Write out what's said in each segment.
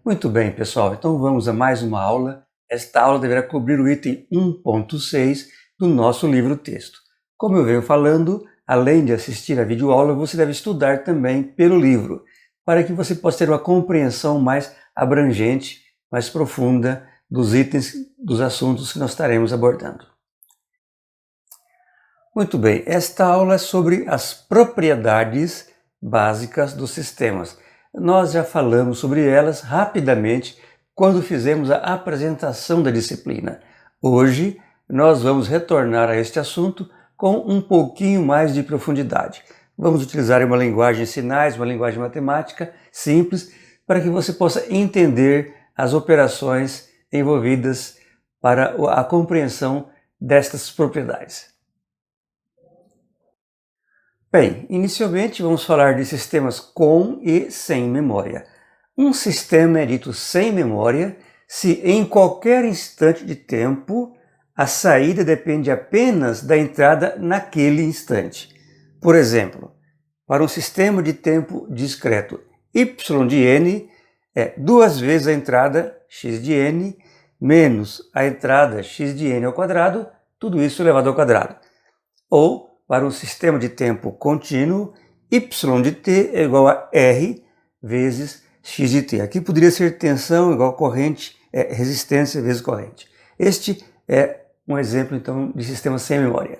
Muito bem, pessoal, então vamos a mais uma aula. Esta aula deverá cobrir o item 1.6 do nosso livro-texto. Como eu venho falando, além de assistir a videoaula, você deve estudar também pelo livro, para que você possa ter uma compreensão mais abrangente, mais profunda dos itens, dos assuntos que nós estaremos abordando. Muito bem, esta aula é sobre as propriedades básicas dos sistemas. Nós já falamos sobre elas rapidamente quando fizemos a apresentação da disciplina. Hoje nós vamos retornar a este assunto com um pouquinho mais de profundidade. Vamos utilizar uma linguagem de sinais, uma linguagem matemática simples, para que você possa entender as operações envolvidas para a compreensão destas propriedades. Bem, inicialmente vamos falar de sistemas com e sem memória. Um sistema é dito sem memória se em qualquer instante de tempo a saída depende apenas da entrada naquele instante. Por exemplo, para um sistema de tempo discreto, y de n é 2 vezes a entrada x de n menos a entrada x de n ao quadrado, tudo isso elevado ao quadrado. Ou para um sistema de tempo contínuo, y de t é igual a r vezes x de t. Aqui poderia ser tensão igual a corrente, resistência vezes corrente. Este é um exemplo, então, de sistema sem memória.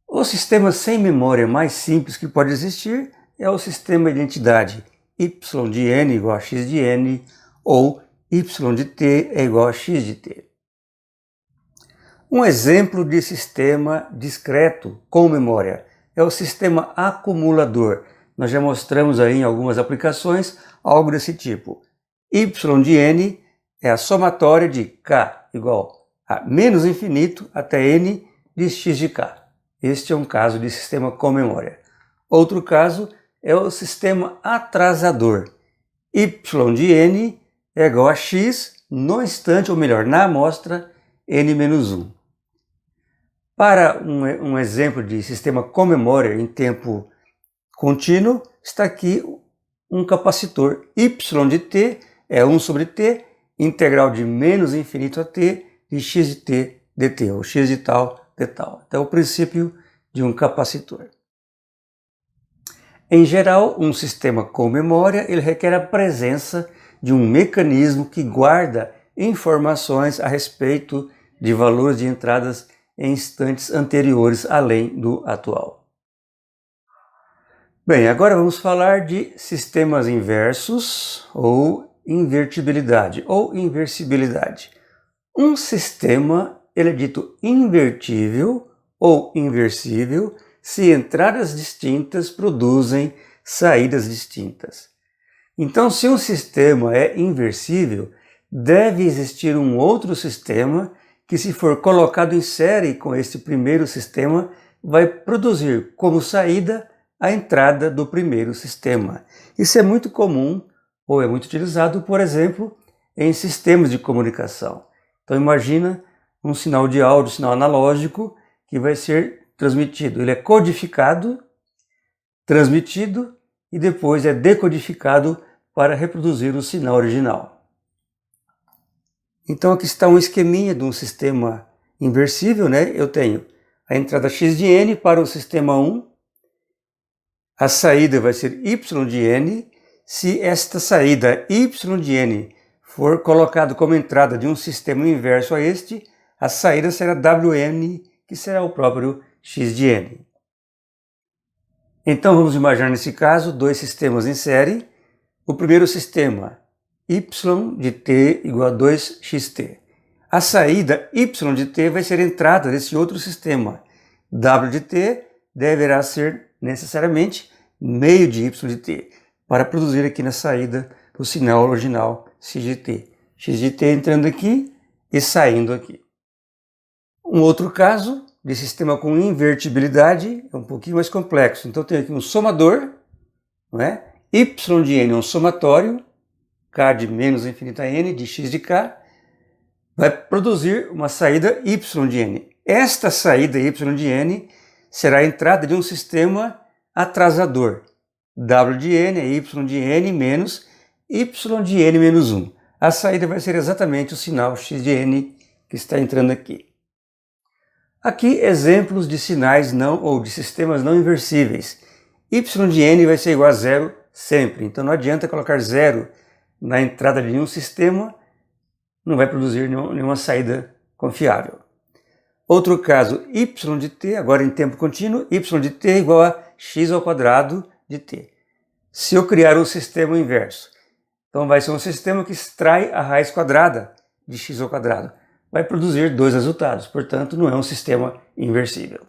O sistema sem memória mais simples que pode existir é o sistema de identidade y de n igual a x de n ou y de t é igual a x de t. Um exemplo de sistema discreto com memória é o sistema acumulador. Nós já mostramos aí em algumas aplicações algo desse tipo. Y de n é a somatória de k igual a menos infinito até n de x de k. Este é um caso de sistema com memória. Outro caso é o sistema atrasador. Y de n é igual a x no instante, ou melhor, na amostra n-1. Para um exemplo de sistema com memória em tempo contínuo, está aqui um capacitor. Y de t é 1 sobre t, integral de menos infinito a t, de x de t dt, ou x de tal de tal. Então, o princípio de um capacitor. Em geral, um sistema com memória ele requer a presença de um mecanismo que guarda informações a respeito de valores de entradas em instantes anteriores além do atual. Bem, agora vamos falar de sistemas inversos ou invertibilidade ou inversibilidade. Um sistema ele é dito invertível ou inversível se entradas distintas produzem saídas distintas. Então, se um sistema é inversível, deve existir um outro sistema que, se for colocado em série com este primeiro sistema, vai produzir como saída a entrada do primeiro sistema. Isso é muito comum, ou é muito utilizado, por exemplo, em sistemas de comunicação. Então imagina um sinal de áudio, sinal analógico, que vai ser transmitido. Ele é codificado, transmitido e depois é decodificado para reproduzir o sinal original. Então aqui está um esqueminha de um sistema inversível, né? Eu tenho a entrada x de n para o sistema 1, a saída vai ser y de n. Se esta saída y de n for colocado como entrada de um sistema inverso a este, a saída será wn, que será o próprio x de n. Então vamos imaginar nesse caso dois sistemas em série. O primeiro sistema, y de t igual a 2xt. A saída y de t vai ser a entrada desse outro sistema. W de t deverá ser necessariamente meio de y de t, para produzir aqui na saída o sinal original x de t. X de t entrando aqui e saindo aqui. Um outro caso de sistema com invertibilidade é um pouquinho mais complexo. Então tem aqui um somador, não é? Y de n é um somatório, k de menos infinito a n de x de k, vai produzir uma saída y de n. Esta saída y de n será a entrada de um sistema atrasador. W de n é y de n menos y de n menos 1. A saída vai ser exatamente o sinal x de n que está entrando aqui. Aqui, exemplos de sinais não ou de sistemas não inversíveis. Y de n vai ser igual a zero sempre, então não adianta colocar zero na entrada de nenhum sistema, não vai produzir nenhuma saída confiável. Outro caso, y de t, agora em tempo contínuo, y de t é igual a x ao quadrado de t. Se eu criar um sistema inverso, então vai ser um sistema que extrai a raiz quadrada de x ao quadrado. Vai produzir dois resultados, portanto não é um sistema inversível.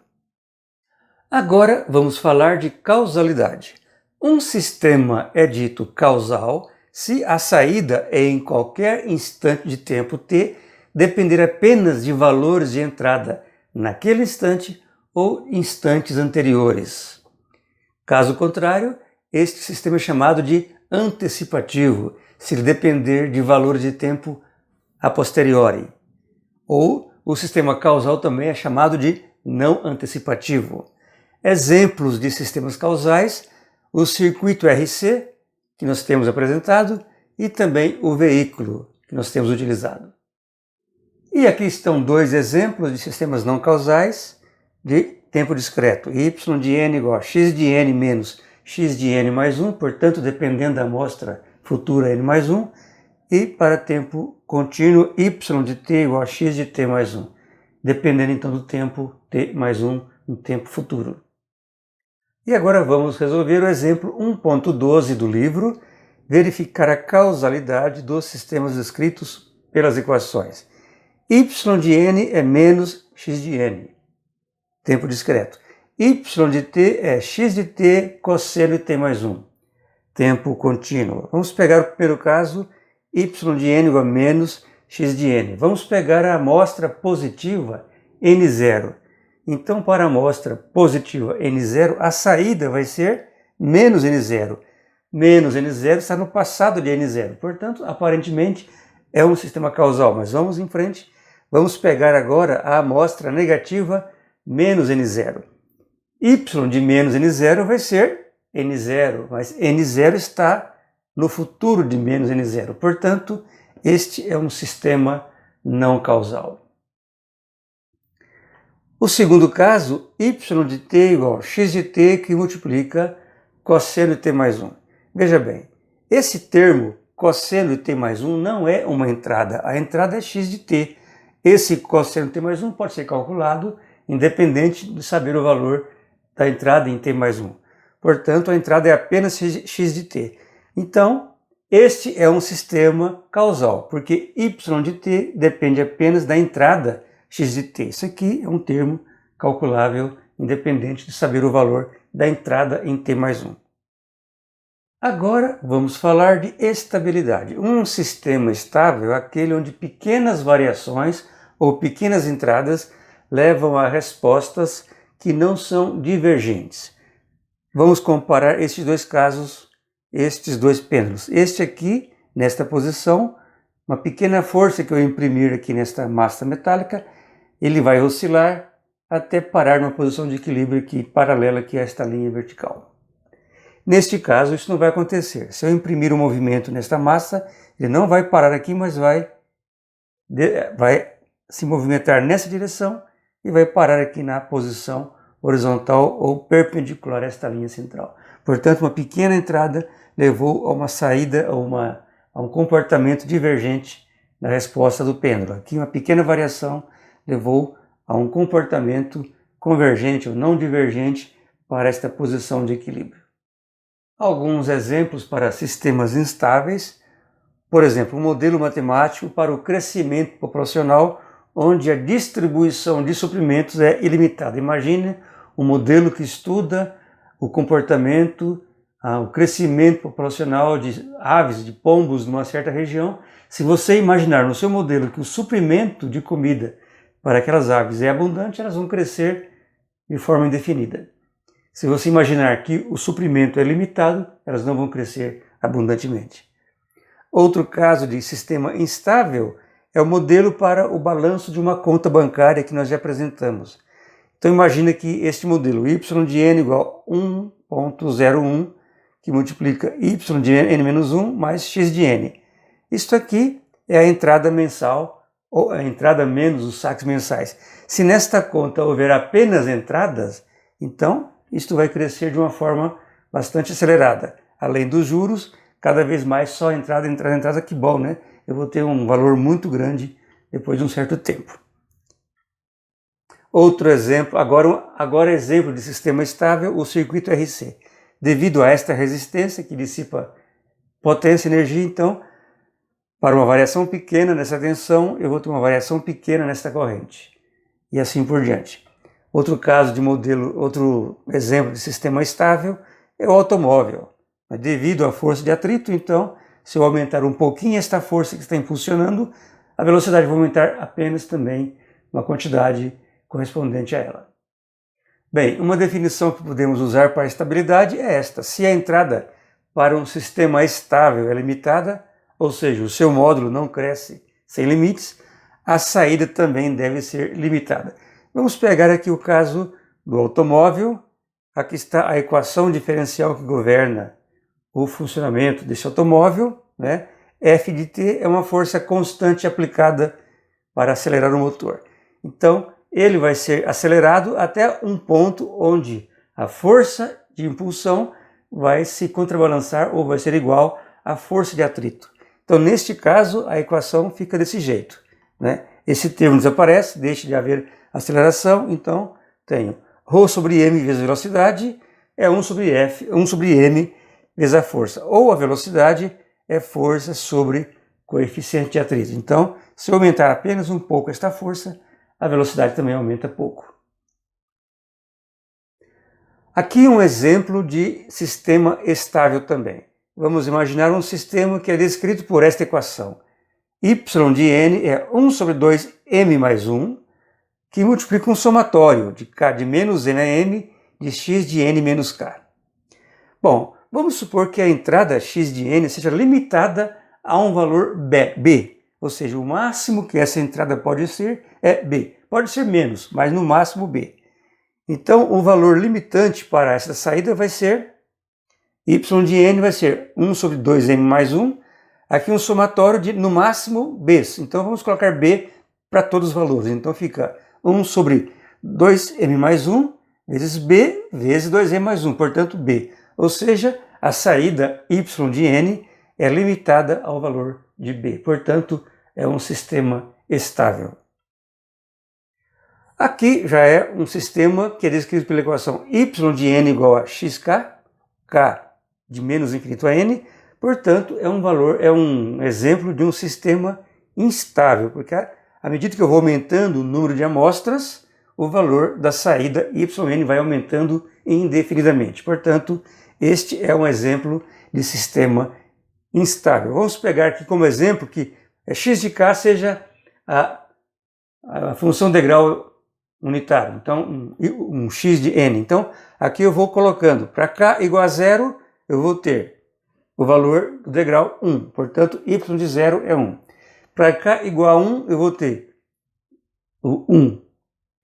Agora vamos falar de causalidade. Um sistema é dito causal se a saída é em qualquer instante de tempo t depender apenas de valores de entrada naquele instante ou instantes anteriores. Caso contrário, este sistema é chamado de antecipativo, se ele depender de valores de tempo a posteriori. Ou o sistema causal também é chamado de não antecipativo. Exemplos de sistemas causais, o circuito RC, que nós temos apresentado, e também o veículo, que nós temos utilizado. E aqui estão dois exemplos de sistemas não causais de tempo discreto. Y de n igual a x de n menos x de n mais 1, portanto, dependendo da amostra futura n mais 1, e para tempo contínuo, y de t igual a x de t mais 1, dependendo então do tempo t mais 1 no tempo futuro. E agora vamos resolver o exemplo 1.12 do livro, verificar a causalidade dos sistemas descritos pelas equações. Y de n é menos x de n, tempo discreto. Y de t é x de t cosseno de t mais 1, tempo contínuo. Vamos pegar o primeiro caso, y de n igual a menos x de n. Vamos pegar a amostra positiva n0. Então, para a amostra positiva n0, a saída vai ser menos n0. Menos n0 está no passado de n0. Portanto, aparentemente, é um sistema causal. Mas vamos em frente. Vamos pegar agora a amostra negativa menos n0. Y de menos n0 vai ser n0, mas n0 está no futuro de menos n0. Portanto, este é um sistema não causal. O segundo caso, y de t igual a x de t que multiplica cosseno de t mais 1. Veja bem, esse termo cosseno de t mais 1 não é uma entrada, a entrada é x de t. Esse cosseno de t mais 1 pode ser calculado independente de saber o valor da entrada em t mais 1. Portanto, a entrada é apenas x de t. Então, este é um sistema causal, porque y de t depende apenas da entrada x de t. Isso aqui é um termo calculável independente de saber o valor da entrada em t mais 1. Agora vamos falar de estabilidade. Um sistema estável é aquele onde pequenas variações ou pequenas entradas levam a respostas que não são divergentes. Vamos comparar estes dois casos, estes dois pêndulos. Este aqui, nesta posição, uma pequena força que eu imprimir aqui nesta massa metálica, ele vai oscilar até parar numa posição de equilíbrio aqui, paralela aqui a esta linha vertical. Neste caso, isso não vai acontecer. Se eu imprimir um movimento nesta massa, ele não vai parar aqui, mas vai se movimentar nessa direção e vai parar aqui na posição horizontal ou perpendicular a esta linha central. Portanto, uma pequena entrada levou a uma saída, a um comportamento divergente na resposta do pêndulo. Aqui uma pequena variação levou a um comportamento convergente ou não divergente para esta posição de equilíbrio. Alguns exemplos para sistemas instáveis, por exemplo, um modelo matemático para o crescimento populacional onde a distribuição de suprimentos é ilimitada. Imagine um modelo que estuda o comportamento, o crescimento populacional de aves, de pombos numa certa região. Se você imaginar no seu modelo que o suprimento de comida para aquelas aves é abundante, elas vão crescer de forma indefinida. Se você imaginar que o suprimento é limitado, elas não vão crescer abundantemente. Outro caso de sistema instável é o modelo para o balanço de uma conta bancária que nós já apresentamos. Então imagina que este modelo y de n igual a 1.01, que multiplica y de n-1 mais x de n. Isto aqui é a entrada mensal, ou a entrada menos os saques mensais. Se nesta conta houver apenas entradas, então isto vai crescer de uma forma bastante acelerada. Além dos juros, cada vez mais só entrada, entrada, entrada, que bom, né? Eu vou ter um valor muito grande depois de um certo tempo. Outro exemplo, agora exemplo de sistema estável, o circuito RC. Devido a esta resistência que dissipa potência e energia, então, para uma variação pequena nessa tensão, eu vou ter uma variação pequena nesta corrente. E assim por diante. Outro caso de modelo, outro exemplo de sistema estável é o automóvel. Devido à força de atrito, então, se eu aumentar um pouquinho esta força que está impulsionando, a velocidade vai aumentar apenas também uma quantidade correspondente a ela. Bem, uma definição que podemos usar para a estabilidade é esta. Se a entrada para um sistema estável é limitada, ou seja, o seu módulo não cresce sem limites, a saída também deve ser limitada. Vamos pegar aqui o caso do automóvel. Aqui está a equação diferencial que governa o funcionamento desse automóvel, né? F de t é uma força constante aplicada para acelerar o motor. Então, ele vai ser acelerado até um ponto onde a força de impulsão vai se contrabalançar ou vai ser igual à força de atrito. Então, neste caso, a equação fica desse jeito, né? Esse termo desaparece, deixa de haver aceleração, então tenho ρ sobre m vezes a velocidade é 1 sobre m vezes a força. Ou a velocidade é força sobre coeficiente de atrito. Então, se eu aumentar apenas um pouco esta força, a velocidade também aumenta pouco. Aqui um exemplo de sistema estável também. Vamos imaginar um sistema que é descrito por esta equação. Y de n é 1 sobre 2m mais 1, que multiplica um somatório de k de menos n a m de x de n menos k. Bom, vamos supor que a entrada x de n seja limitada a um valor b, ou seja, o máximo que essa entrada pode ser é b. Pode ser menos, mas no máximo b. Então, o valor limitante para essa saída vai ser y de n vai ser 1 sobre 2m mais 1, aqui um somatório de, no máximo, b. Então, vamos colocar b para todos os valores. Então, fica 1 sobre 2m mais 1 vezes b vezes 2m mais 1, portanto, b. Ou seja, a saída y de n é limitada ao valor de b. Portanto, é um sistema estável. Aqui já é um sistema que é descrito pela equação y de n igual a xk, k de menos infinito a n, portanto, é um exemplo de um sistema instável, porque à medida que eu vou aumentando o número de amostras, o valor da saída yn vai aumentando indefinidamente. Portanto, este é um exemplo de sistema instável. Vamos pegar aqui como exemplo que x de k seja a função degrau unitário, então um x de n. Então, aqui eu vou colocando para k igual a 0, eu vou ter o valor do degrau 1, portanto, y de 0 é 1. Para k igual a 1, eu vou ter o 1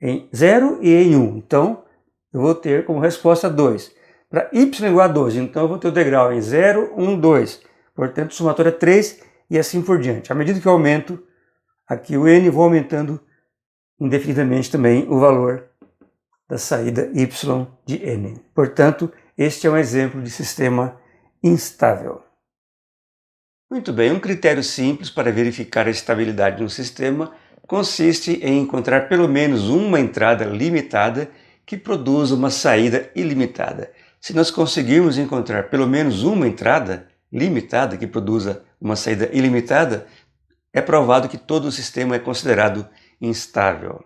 em 0 e em 1, então eu vou ter como resposta 2. Para y igual a 2, então eu vou ter o degrau em 0, 1, 2, portanto, o somatório é 3 e assim por diante. À medida que eu aumento aqui o n, vou aumentando indefinidamente também o valor da saída y de n. Portanto, este é um exemplo de sistema instável. Muito bem, um critério simples para verificar a estabilidade de um sistema consiste em encontrar pelo menos uma entrada limitada que produza uma saída ilimitada. Se nós conseguirmos encontrar pelo menos uma entrada limitada que produza uma saída ilimitada, é provado que todo o sistema é considerado instável.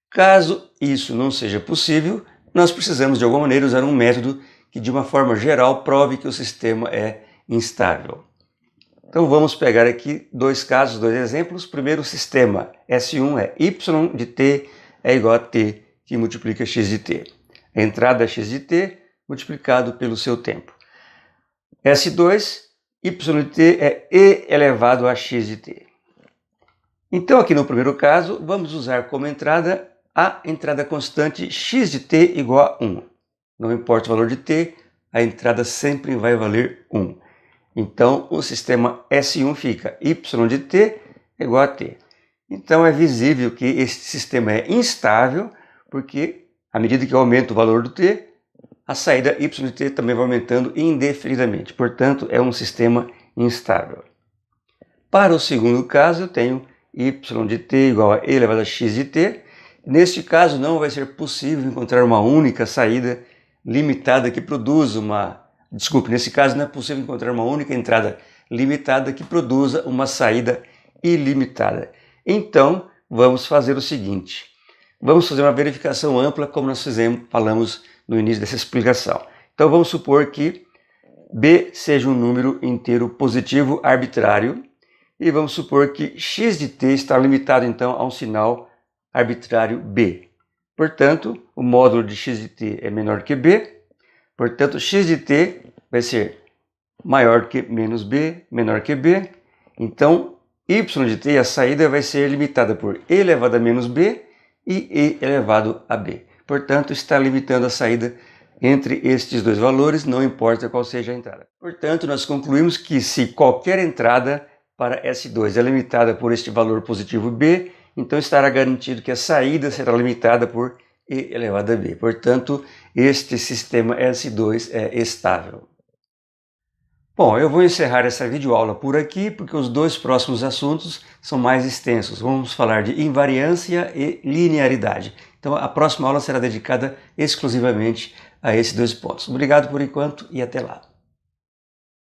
Caso isso não seja possível, nós precisamos de alguma maneira usar um método que de uma forma geral prove que o sistema é instável. Então vamos pegar aqui dois casos, dois exemplos. Primeiro, o sistema S1 é y de t é igual a t que multiplica x de t. A entrada é x de t multiplicado pelo seu tempo. S2, y de t é e elevado a x de t. Então aqui no primeiro caso, vamos usar como entrada a entrada constante x de t igual a 1. Não importa o valor de t, a entrada sempre vai valer 1. Então, o sistema S1 fica y de t igual a t. Então, é visível que esse sistema é instável, porque à medida que eu aumento o valor do t, a saída y de t também vai aumentando indefinidamente. Portanto, é um sistema instável. Para o segundo caso, eu tenho y de t igual a e elevado a x de t. Neste caso, não vai ser possível encontrar uma única saída limitada que produza uma... Desculpe, nesse caso não é possível encontrar uma única entrada limitada que produza uma saída ilimitada. Então, vamos fazer o seguinte. Vamos fazer uma verificação ampla, como nós falamos no início dessa explicação. Então, vamos supor que b seja um número inteiro positivo arbitrário e vamos supor que x de t está limitado, então, a um sinal arbitrário b. Portanto, o módulo de x de t é menor que b. Portanto, x de t vai ser maior que menos b, menor que b. Então, y de t, a saída vai ser limitada por e elevado a menos b e e elevado a b. Portanto, está limitando a saída entre estes dois valores, não importa qual seja a entrada. Portanto, nós concluímos que se qualquer entrada para S2 é limitada por este valor positivo b, então estará garantido que a saída será limitada por e elevado a b. Portanto, este sistema S2 é estável. Bom, eu vou encerrar essa videoaula por aqui, porque os dois próximos assuntos são mais extensos. Vamos falar de invariância e linearidade. Então, a próxima aula será dedicada exclusivamente a esses dois pontos. Obrigado por enquanto e até lá.